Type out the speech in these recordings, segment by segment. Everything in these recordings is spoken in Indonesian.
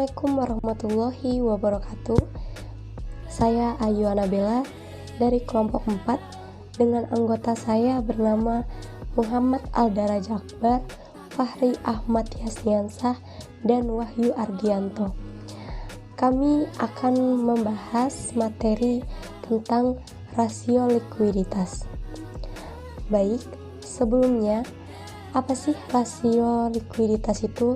Assalamualaikum warahmatullahi wabarakatuh. Saya Ayu Anabella dari kelompok 4 dengan anggota saya bernama Muhammad Aldara Jakbar, Fahri Ahmad Yasniansah, dan Wahyu Ardianto. Kami akan membahas materi tentang rasio likuiditas. Baik, sebelumnya apa sih rasio likuiditas itu?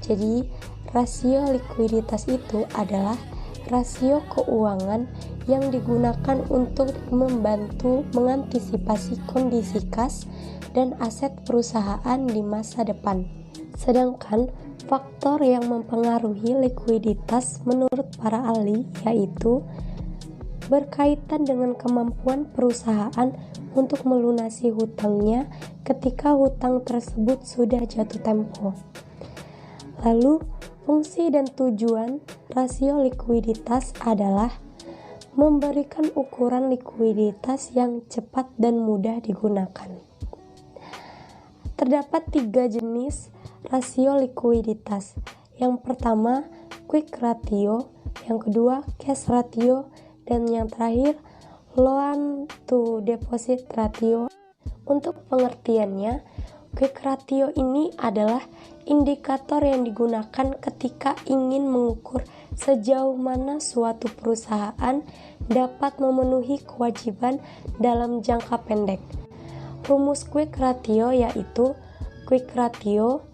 Jadi, rasio likuiditas itu adalah rasio keuangan yang digunakan untuk membantu mengantisipasi kondisi kas dan aset perusahaan di masa depan. Sedangkan faktor yang mempengaruhi likuiditas menurut para ahli yaitu berkaitan dengan kemampuan perusahaan untuk melunasi hutangnya ketika hutang tersebut sudah jatuh tempo. Lalu, fungsi dan tujuan rasio likuiditas adalah memberikan ukuran likuiditas yang cepat dan mudah digunakan. Terdapat 3 jenis rasio likuiditas. Yang pertama, quick ratio, yang kedua, cash ratio, dan yang terakhir, loan to deposit ratio. Untuk pengertiannya, quick ratio ini adalah indikator yang digunakan ketika ingin mengukur sejauh mana suatu perusahaan dapat memenuhi kewajiban dalam jangka pendek. Rumus quick ratio yaitu quick ratio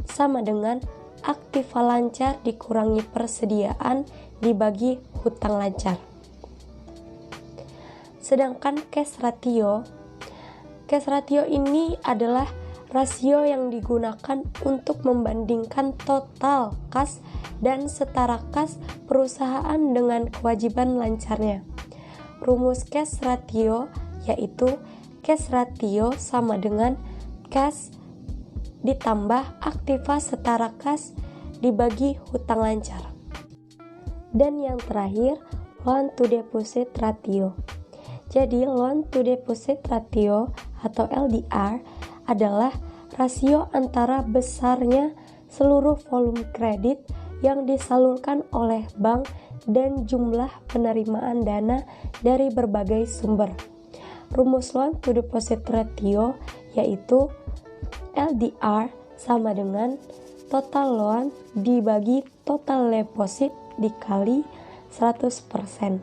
sama dengan aktiva lancar dikurangi persediaan dibagi hutang lancar. Sedangkan cash ratio ini adalah rasio yang digunakan untuk membandingkan total kas dan setara kas perusahaan dengan kewajiban lancarnya. Rumus cash ratio yaitu cash ratio sama dengan kas ditambah aktiva setara kas dibagi hutang lancar. Dan yang terakhir, loan to deposit ratio. Jadi loan to deposit ratio atau LDR adalah rasio antara besarnya seluruh volume kredit yang disalurkan oleh bank dan jumlah penerimaan dana dari berbagai sumber. Rumus loan to deposit ratio yaitu LDR sama dengan total loan dibagi total deposit dikali 100%.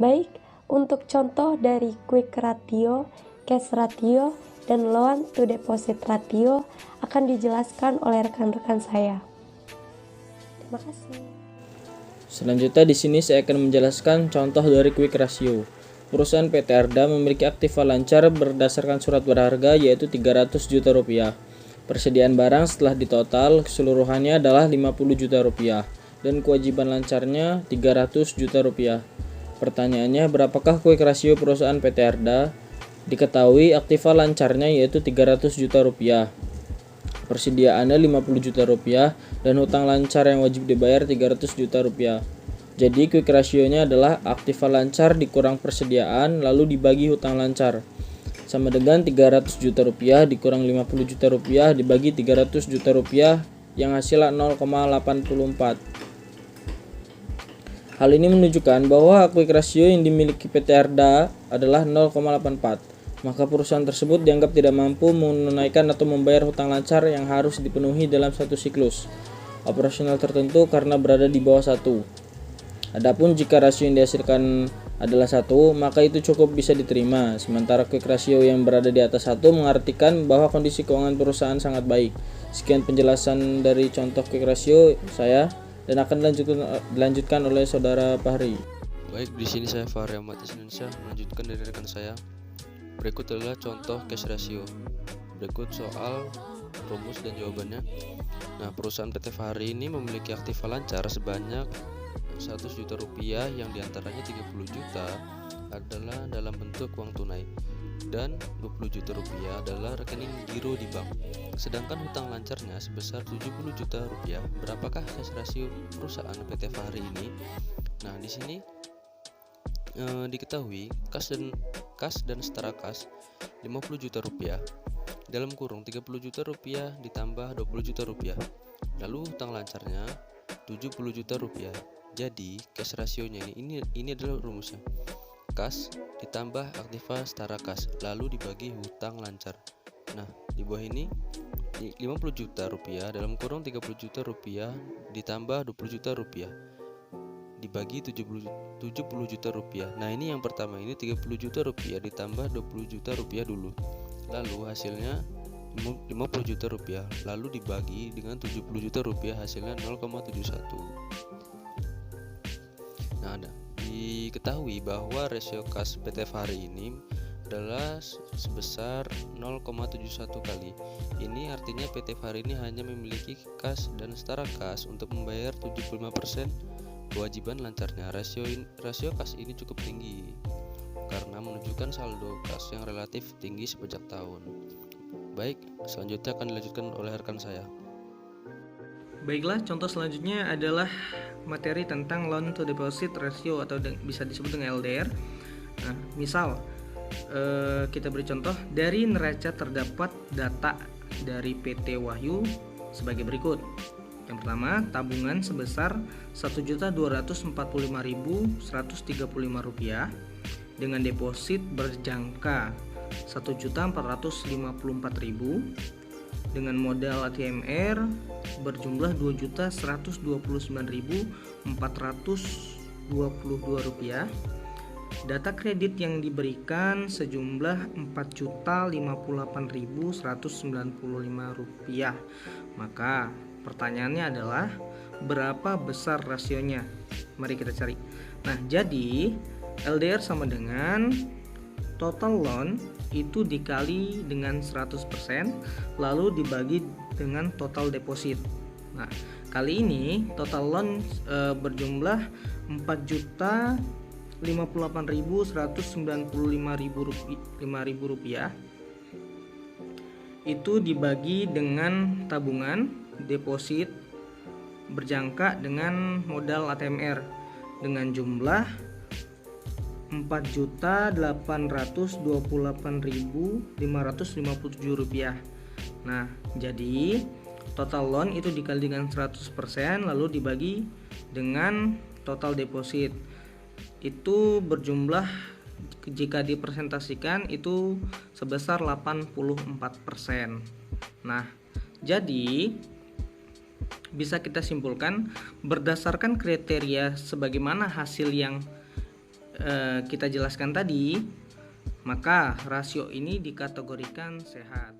Baik, untuk contoh dari quick ratio, cash ratio, dan loan to deposit ratio akan dijelaskan oleh rekan-rekan saya. Terima kasih. Selanjutnya di sini saya akan menjelaskan contoh dari quick ratio. Perusahaan PT Arda memiliki aktiva lancar berdasarkan surat berharga yaitu 300 juta rupiah. Persediaan barang setelah ditotal keseluruhannya adalah 50 juta rupiah dan kewajiban lancarnya 300 juta rupiah. Pertanyaannya, berapakah quick ratio perusahaan PT Arda? Diketahui aktiva lancarnya yaitu 300 juta rupiah, persediaannya 50 juta rupiah, dan hutang lancar yang wajib dibayar 300 juta rupiah. Jadi quick ratio-nya adalah aktiva lancar dikurang persediaan lalu dibagi hutang lancar, sama dengan 300 juta rupiah dikurang 50 juta rupiah dibagi 300 juta rupiah yang hasilnya 0,84. Hal ini menunjukkan bahwa quick ratio yang dimiliki PT Arda adalah 0,84. Maka perusahaan tersebut dianggap tidak mampu menunaikan atau membayar hutang lancar yang harus dipenuhi dalam satu siklus operasional tertentu karena berada di bawah 1. Adapun jika rasio yang dihasilkan adalah 1, maka itu cukup bisa diterima. Sementara quick ratio yang berada di atas 1 mengartikan bahwa kondisi keuangan perusahaan sangat baik. Sekian penjelasan dari contoh quick ratio saya dan akan dilanjutkan oleh saudara Fahri. Baik, di sini saya Fahri Ahmad Yasniansah melanjutkan dari rekan saya. Berikut adalah contoh cash ratio. Berikut soal rumus dan jawabannya. Nah, perusahaan PT Fahri ini memiliki aktiva lancar sebanyak 100 juta rupiah yang diantaranya 30 juta adalah dalam bentuk uang tunai dan 20 juta rupiah adalah rekening giro di bank. Sedangkan hutang lancarnya sebesar 70 juta rupiah. Berapakah cash ratio perusahaan PT Fahri ini? Nah, di sini diketahui kas dan setara kas 50 juta rupiah dalam kurung 30 juta rupiah ditambah 20 juta rupiah Lalu hutang lancarnya 70 juta rupiah. Jadi cash rasionya ini adalah rumusnya. Kas ditambah aktiva setara kas, lalu dibagi hutang lancar. Nah, di bawah ini 50 juta rupiah dalam kurung 30 juta rupiah ditambah 20 juta rupiah dibagi 70 juta rupiah. Nah, ini yang pertama, ini 30 juta rupiah ditambah 20 juta rupiah dulu. Lalu hasilnya 50 juta rupiah, lalu dibagi dengan 70 juta rupiah, hasilnya 0,71. Nah, diketahui bahwa rasio kas PT Fahri ini adalah sebesar 0,71 kali. Ini artinya PT Fahri ini hanya memiliki kas dan setara kas untuk membayar 75% kewajiban lancarnya. Rasio kas ini cukup tinggi karena menunjukkan saldo kas yang relatif tinggi sepanjang tahun. Baik, selanjutnya akan dilanjutkan oleh rekan saya. Baiklah, contoh selanjutnya adalah materi tentang loan to deposit ratio atau bisa disebut dengan LDR. Nah, misal kita beri contoh, dari neraca terdapat data dari PT Wahyu sebagai berikut. Yang pertama, tabungan sebesar Rp1.245.135 dengan deposit berjangka Rp1.454.000 dengan modal ATMR berjumlah Rp2.129.422. Data kredit yang diberikan sejumlah Rp4.058.195. Maka pertanyaannya adalah berapa besar rasionya? Mari kita cari. Nah, jadi LDR sama dengan total loan itu dikali dengan 100% lalu dibagi dengan total deposit. Nah, kali ini total loan berjumlah Rp4.058.195.005 itu dibagi dengan tabungan deposit berjangka dengan modal ATMR dengan jumlah Rp4.828.557. Nah, jadi total loan itu dikali dengan 100% lalu dibagi dengan total deposit. Itu berjumlah, jika dipresentasikan itu sebesar 84%. Nah, jadi bisa kita simpulkan berdasarkan kriteria sebagaimana hasil yang kita jelaskan tadi, maka rasio ini dikategorikan sehat.